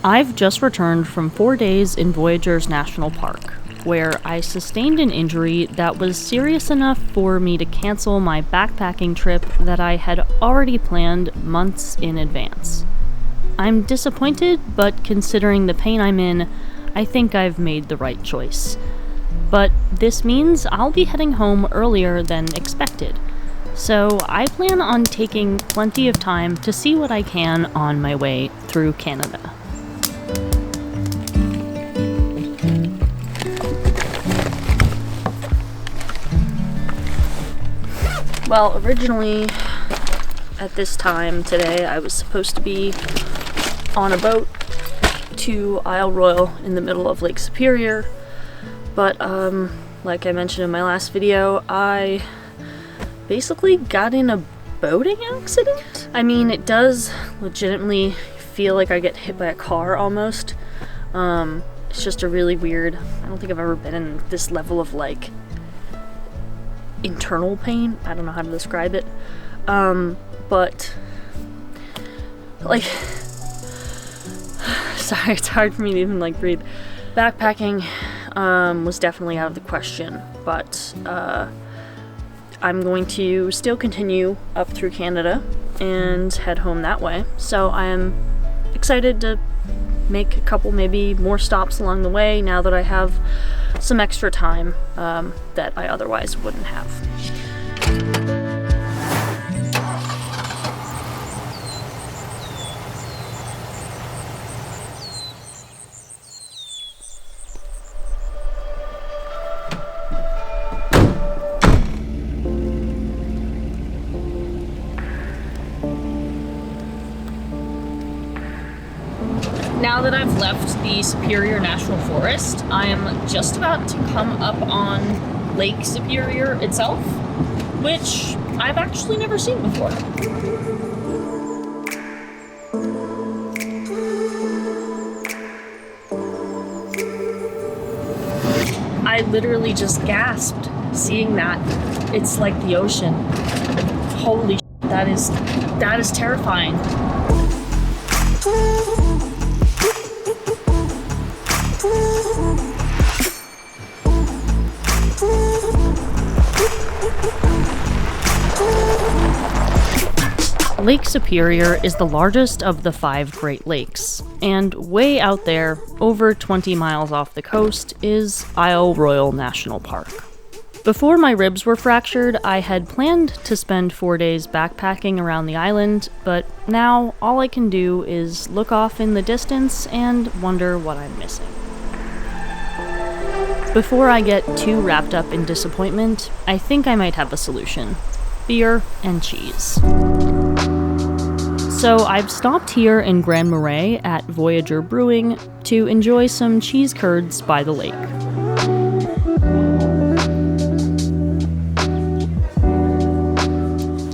I've just returned from 4 days in Voyageurs National Park, where I sustained an injury that was serious enough for me to cancel my backpacking trip that I had already planned months in advance. I'm disappointed, but considering the pain I'm in, I think I've made the right choice. But this means I'll be heading home earlier than expected, so I plan on taking plenty of time to see what I can on my way through Canada. Well, originally, at this time today, I was supposed to be on a boat to Isle Royale in the middle of Lake Superior, but like I mentioned in my last video, I basically got in a boating accident. I mean, it does legitimately feel like I get hit by a car almost. It's just a really weird, I don't think I've ever been in this level of like internal pain. I don't know how to describe it. But like, sorry, it's hard for me to even like breathe. Backpacking was definitely out of the question, but I'm going to still continue up through Canada and head home that way. So I am excited to make a couple maybe more stops along the way now that I have some extra time that I otherwise wouldn't have. Now that I've left the Superior National Forest, I am just about to come up on Lake Superior itself, which I've actually never seen before. I literally just gasped seeing that. It's like the ocean. Holy shit, that is terrifying. Lake Superior is the largest of the 5 Great Lakes, and way out there, over 20 miles off the coast, is Isle Royale National Park. Before my ribs were fractured, I had planned to spend 4 days backpacking around the island, but now all I can do is look off in the distance and wonder what I'm missing. Before I get too wrapped up in disappointment, I think I might have a solution: beer and cheese. So I've stopped here in Grand Marais at Voyageur Brewing to enjoy some cheese curds by the lake.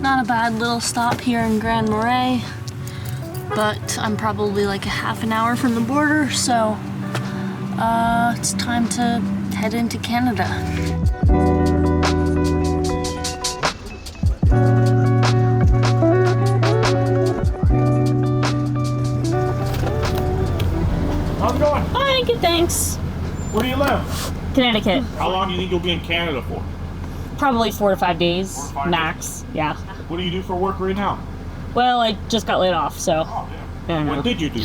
Not a bad little stop here in Grand Marais, but I'm probably like a half an hour from the border, so it's time to head into Canada. How's it going? Hi, good, thanks. Where do you live? Connecticut. How long do you think you'll be in Canada for? Probably 4 to 5 days, 4 to 5 max. days. Yeah. What do you do for work right now? Well, I just got laid off, so. Oh, yeah. What did you do?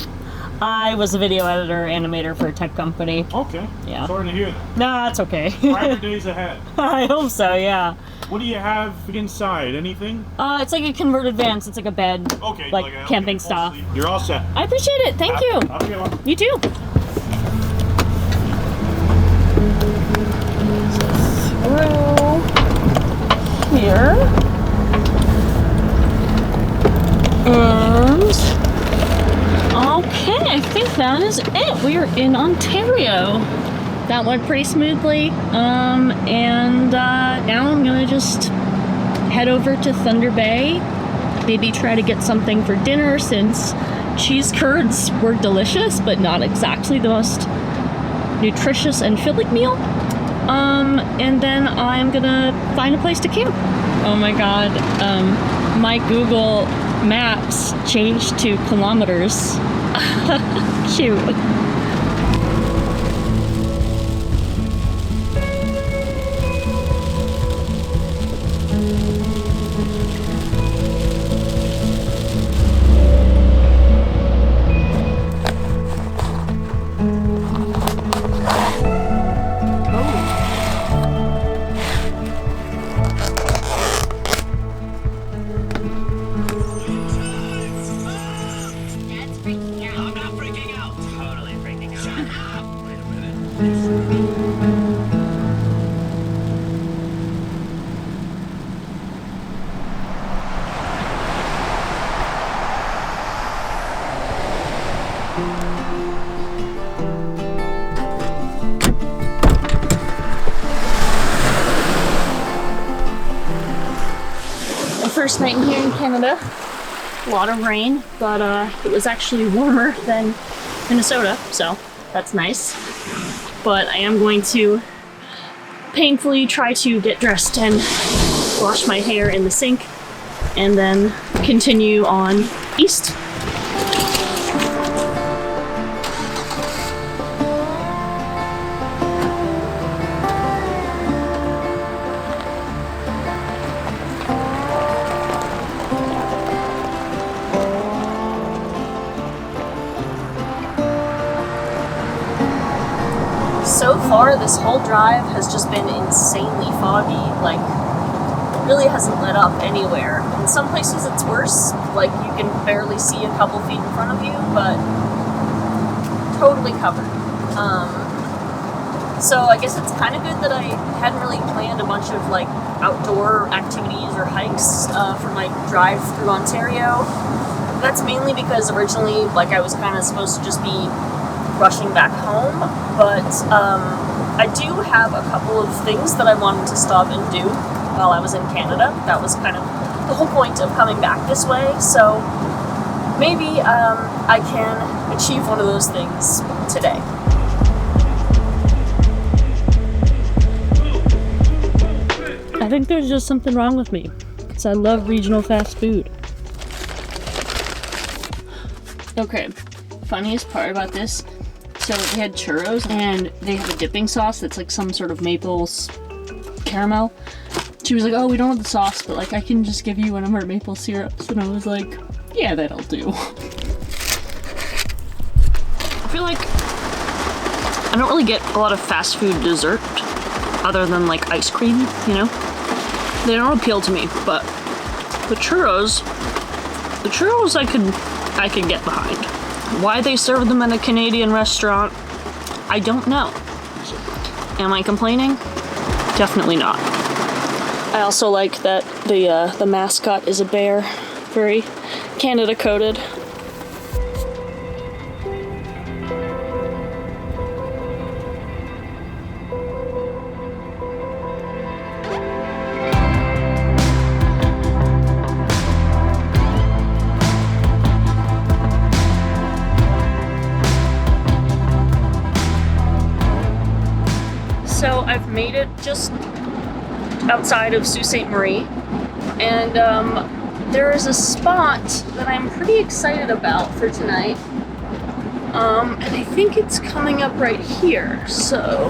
I was a video editor, animator for a tech company. Okay. Yeah. Sorry to hear that. Nah, it's okay. Brighter days ahead. I hope so, yeah. What do you have inside? Anything? It's like a converted van, so it's like a bed. Okay. Like camping stuff. You're all set. I appreciate it, thank you. Have a good one. You too. Through here. And okay, I think that is it. We are in Ontario. That went pretty smoothly. And now I'm gonna just head over to Thunder Bay. Maybe try to get something for dinner, since cheese curds were delicious, but not exactly the most nutritious and filling meal. And then I'm gonna find a place to camp. Oh my god, my Google Maps changed to kilometers. Cute. First night here in Canada, a lot of rain, but it was actually warmer than Minnesota, so that's nice. But I am going to painfully try to get dressed and wash my hair in the sink and then continue on east. So far, this whole drive has just been insanely foggy. Like, really hasn't lit up anywhere. In some places it's worse, like you can barely see a couple feet in front of you, but totally covered. So I guess it's kind of good that I hadn't really planned a bunch of like outdoor activities or hikes for my drive through Ontario. That's mainly because originally, like, I was kind of supposed to just be rushing back home, but I do have a couple of things that I wanted to stop and do while I was in Canada. That was kind of the whole point of coming back this way, so maybe I can achieve one of those things today. I think there's just something wrong with me, because I love regional fast food. Okay, funniest part about this, so they had churros, and they have a dipping sauce that's like some sort of maple caramel. She was like, oh, we don't have the sauce, but like I can just give you one of our maple syrups. And I was like, yeah, that'll do. I feel like I don't really get a lot of fast food dessert other than like ice cream, you know? They don't appeal to me, but the churros I could get behind. Why they serve them in a Canadian restaurant, I don't know. Am I complaining? Definitely not. I also like that the mascot is a bear, very Canada coded. So I've made it just outside of Sault Ste. Marie, and there is a spot that I'm pretty excited about for tonight, and I think it's coming up right here, so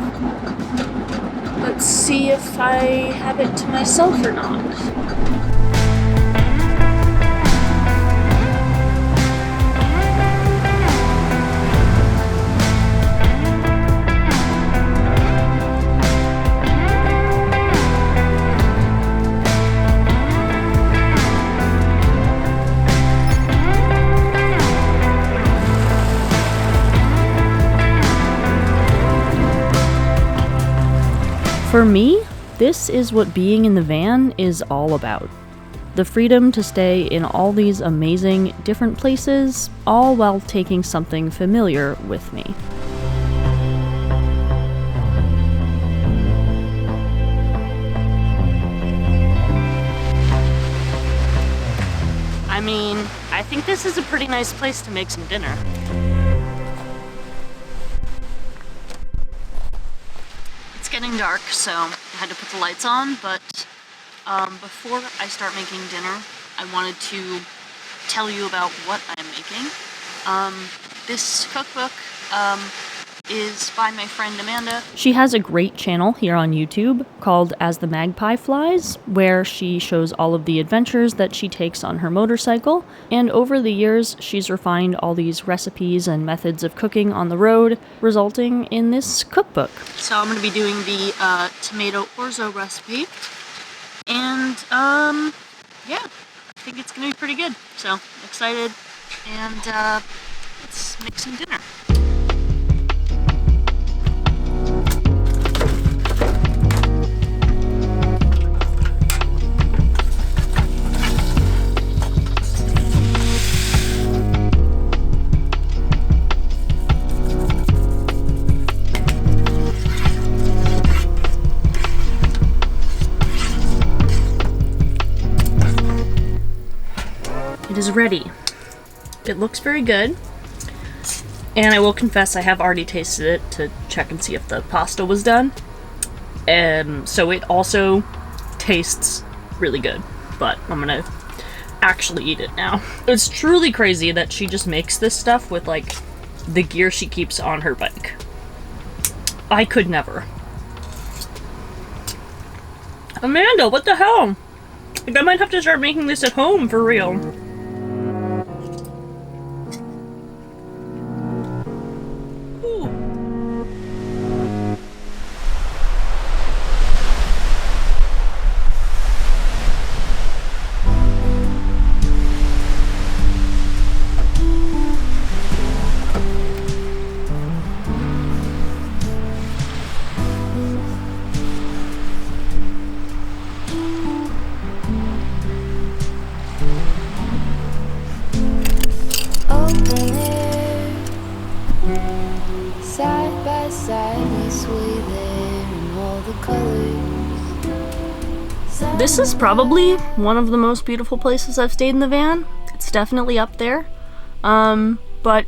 let's see if I have it to myself or not. For me, this is what being in the van is all about. The freedom to stay in all these amazing different places, all while taking something familiar with me. I mean, I think this is a pretty nice place to make some dinner. Getting dark, so I had to put the lights on, but before I start making dinner, I wanted to tell you about what I'm making. This cookbook is by my friend Amanda. She has a great channel here on YouTube called As the Magpie Flies, where she shows all of the adventures that she takes on her motorcycle. And over the years, she's refined all these recipes and methods of cooking on the road, resulting in this cookbook. So I'm going to be doing the tomato orzo recipe. And, yeah, I think it's going to be pretty good. So, excited. And, let's make some dinner. It is ready. It looks very good. And I will confess I have already tasted it to check and see if the pasta was done. So it also tastes really good. But I'm gonna actually eat it now. It's truly crazy that she just makes this stuff with like the gear she keeps on her bike. I could never. Amanda, what the hell? Like, I might have to start making this at home for real. This is probably one of the most beautiful places I've stayed in the van. It's definitely up there. But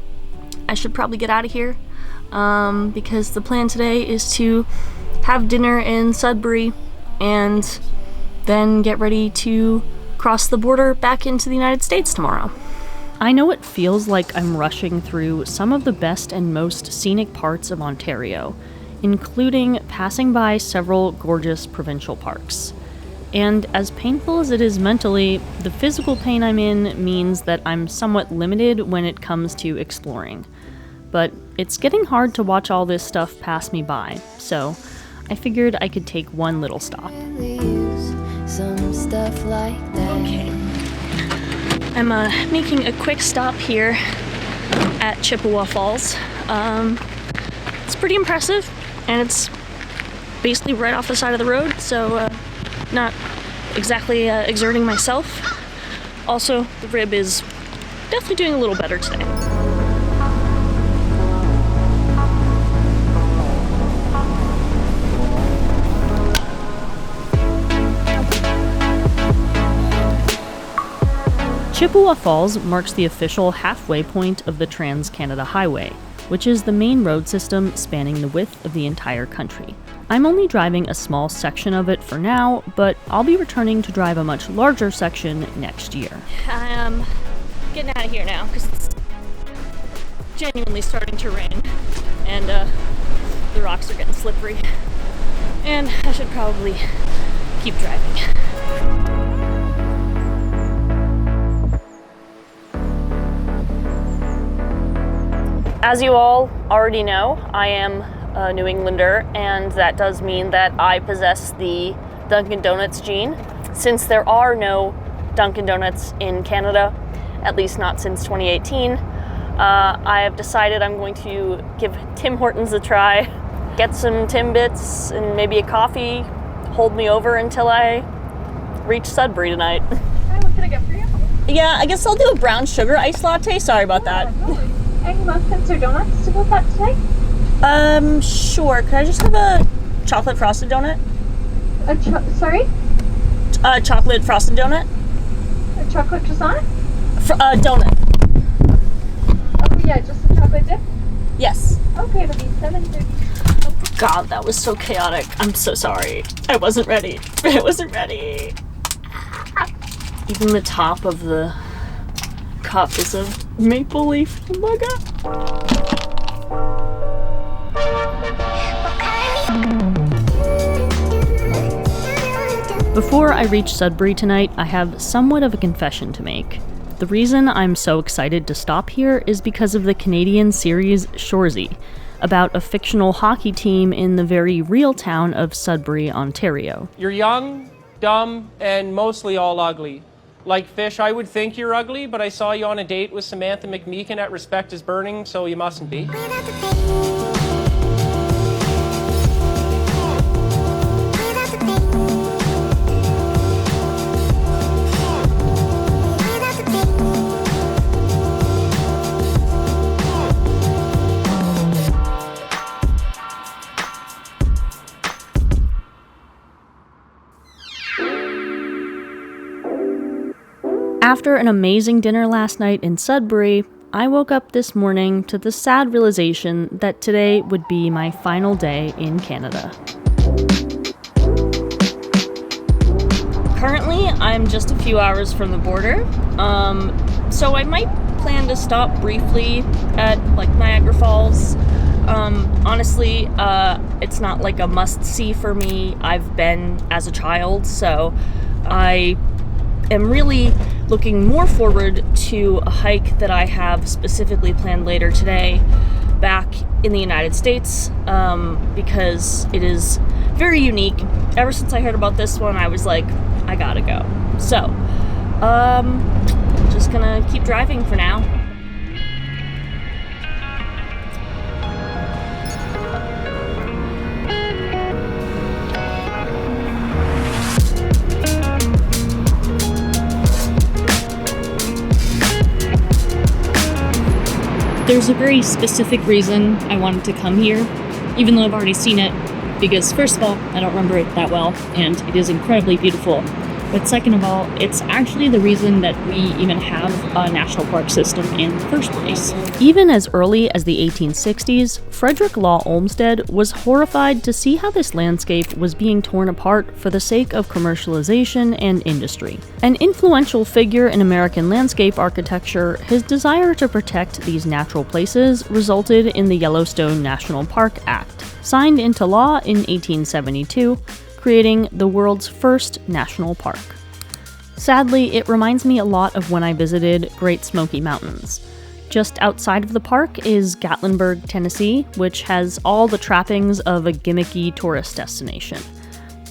I should probably get out of here because the plan today is to have dinner in Sudbury and then get ready to cross the border back into the United States tomorrow. I know it feels like I'm rushing through some of the best and most scenic parts of Ontario, including passing by several gorgeous provincial parks. And as painful as it is mentally, the physical pain I'm in means that I'm somewhat limited when it comes to exploring. But it's getting hard to watch all this stuff pass me by, so I figured I could take one little stop. Some stuff like that. Okay. I'm making a quick stop here at Chippewa Falls. It's pretty impressive, and it's basically right off the side of the road, so not exactly exerting myself. Also, the rib is definitely doing a little better today. Chippewa Falls marks the official halfway point of the Trans-Canada Highway, which is the main road system spanning the width of the entire country. I'm only driving a small section of it for now, but I'll be returning to drive a much larger section next year. I'm getting out of here now because it's genuinely starting to rain and the rocks are getting slippery and I should probably keep driving. As you all already know, I am a New Englander, and that does mean that I possess the Dunkin' Donuts gene. Since there are no Dunkin' Donuts in Canada, at least not since 2018, I have decided I'm going to give Tim Hortons a try, get some Timbits and maybe a coffee, hold me over until I reach Sudbury tonight. Hi, what can I get for you? Yeah, I guess I'll do a brown sugar iced latte. Sorry about that. Any muffins or donuts to go with that today? Sure. Could I just have a chocolate frosted donut? Sorry? Chocolate frosted donut? A chocolate croissant? Donut. Oh yeah, just a chocolate dip? Yes. Okay, it'll be 7:30. Oh God, that was so chaotic. I'm so sorry. I wasn't ready. I wasn't ready. Even the top of the cup is of maple leaf. Oh my god. Before I reach Sudbury tonight, I have somewhat of a confession to make. The reason I'm so excited to stop here is because of the Canadian series Shoresy, about a fictional hockey team in the very real town of Sudbury, Ontario. You're young, dumb, and mostly all ugly. Like fish, I would think you're ugly, but I saw you on a date with Samantha McMeekin at Respect is Burning, so you mustn't be. After an amazing dinner last night in Sudbury, I woke up this morning to the sad realization that today would be my final day in Canada. Currently, I'm just a few hours from the border, so I might plan to stop briefly at Niagara Falls. Honestly, it's not like a must-see for me. I've been as a child, so I am really looking more forward to a hike that I have specifically planned later today back in the United States, because it is very unique. Ever since I heard about this one, I was like, I gotta go. So, just gonna keep driving for now. There's a very specific reason I wanted to come here, even though I've already seen it, because first of all, I don't remember it that well, and it is incredibly beautiful. But second of all, it's actually the reason that we even have a national park system in the first place. Even as early as the 1860s, Frederick Law Olmsted was horrified to see how this landscape was being torn apart for the sake of commercialization and industry. An influential figure in American landscape architecture, his desire to protect these natural places resulted in the Yellowstone National Park Act, signed into law in 1872, creating the world's first national park. Sadly, it reminds me a lot of when I visited Great Smoky Mountains. Just outside of the park is Gatlinburg, Tennessee, which has all the trappings of a gimmicky tourist destination.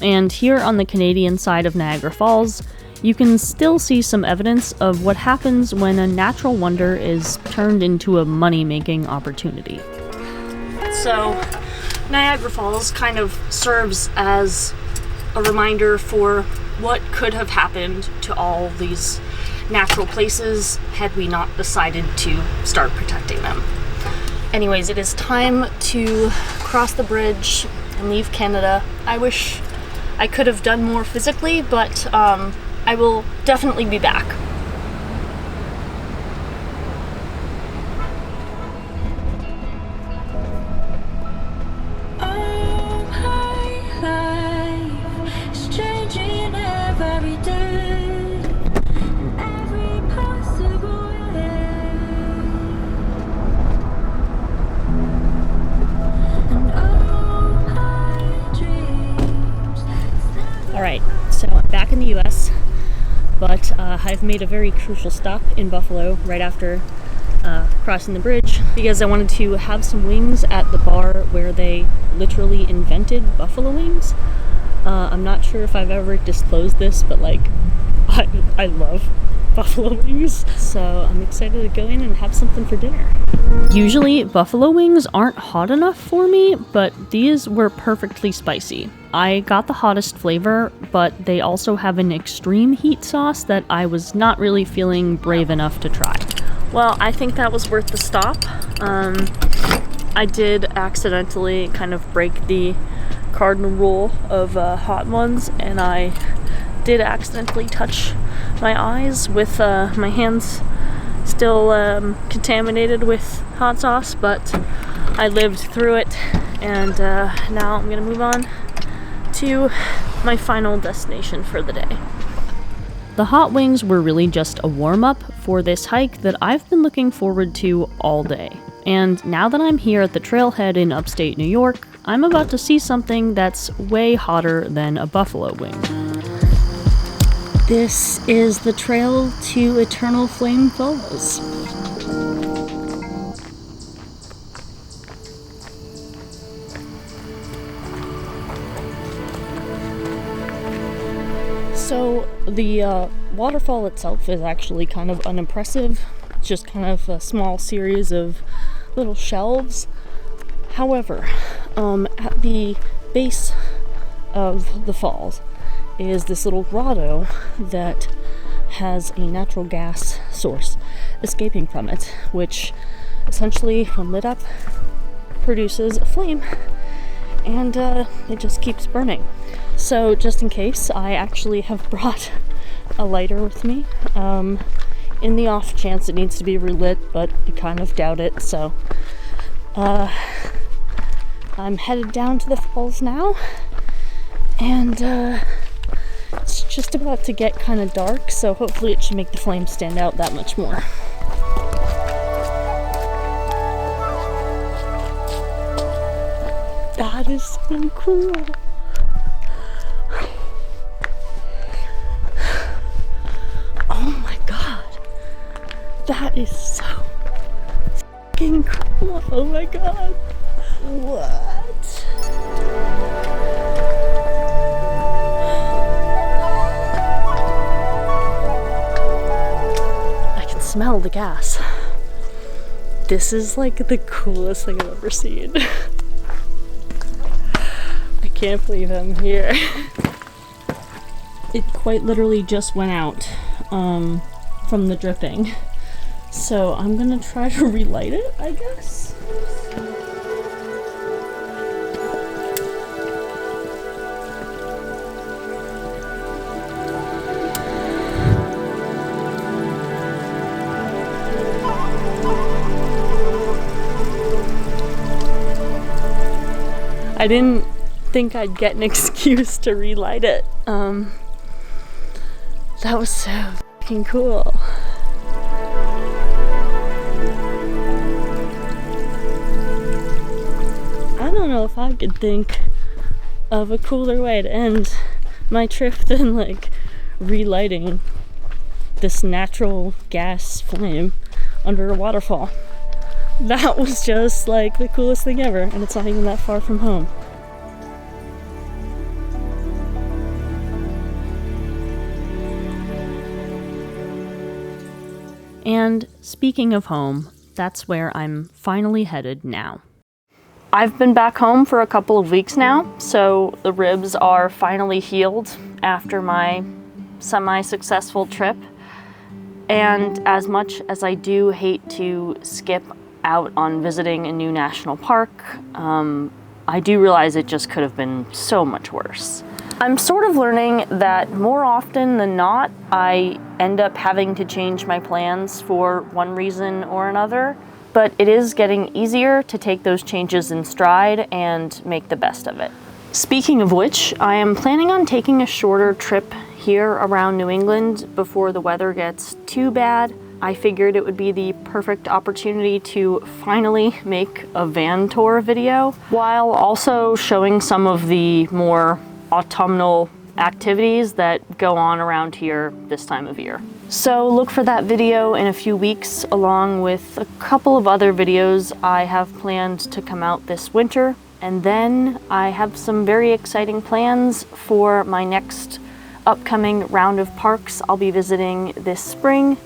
And here on the Canadian side of Niagara Falls, you can still see some evidence of what happens when a natural wonder is turned into a money-making opportunity. So, Niagara Falls kind of serves as a reminder for what could have happened to all these natural places had we not decided to start protecting them. Anyways, it is time to cross the bridge and leave Canada. I wish I could have done more physically, but I will definitely be back. Alright, so I'm back in the US, but I've made a very crucial stop in Buffalo right after crossing the bridge because I wanted to have some wings at the bar where they literally invented buffalo wings. I'm not sure if I've ever disclosed this, but I love buffalo wings, so I'm excited to go in and have something for dinner. Usually buffalo wings aren't hot enough for me, but these were perfectly spicy. I got the hottest flavor, but they also have an extreme heat sauce that I was not really feeling brave enough to try. Well, I think that was worth the stop. I did accidentally kind of break the cardinal rule of hot ones, and I did accidentally touch my eyes with my hands still contaminated with hot sauce, but I lived through it, and now I'm gonna move on to my final destination for the day. The hot wings were really just a warm-up for this hike that I've been looking forward to all day. And now that I'm here at the trailhead in upstate New York, I'm about to see something that's way hotter than a buffalo wing. This is the trail to Eternal Flame Falls. So the waterfall itself is actually kind of unimpressive. It's just kind of a small series of little shelves. However, at the base of the falls is this little grotto that has a natural gas source escaping from it, which essentially, when lit up, produces a flame, and it just keeps burning. So just in case, I actually have brought a lighter with me, in the off chance it needs to be relit, but I kind of doubt it. So I'm headed down to the falls now, and it's just about to get kind of dark, so hopefully it should make the flame stand out that much more. That is so cool. Oh my god. That is so fucking cool. Oh my god. What? I can smell the gas. This is like the coolest thing I've ever seen. I can't believe I'm here. It quite literally just went out from the dripping. So I'm gonna try to relight it, I guess. I didn't think I'd get an excuse to relight it. That was so fucking cool. I don't know if I could think of a cooler way to end my trip than like relighting this natural gas flame under a waterfall. That was just like the coolest thing ever, and it's not even that far from home. And speaking of home, that's where I'm finally headed now. I've been back home for a couple of weeks now, so the ribs are finally healed after my semi-successful trip. And as much as I do hate to skip out on visiting a new national park, I do realize it just could have been so much worse. I'm sort of learning that more often than not, I end up having to change my plans for one reason or another, but it is getting easier to take those changes in stride and make the best of it. Speaking of which, I am planning on taking a shorter trip here around New England before the weather gets too bad. I figured it would be the perfect opportunity to finally make a van tour video, while also showing some of the more autumnal activities that go on around here this time of year. So look for that video in a few weeks, along with a couple of other videos I have planned to come out this winter. And then I have some very exciting plans for my next upcoming round of parks I'll be visiting this spring.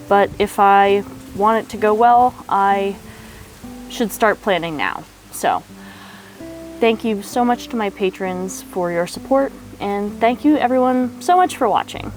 But if I want it to go well, I should start planning now. So thank you so much to my patrons for your support, and thank you everyone so much for watching.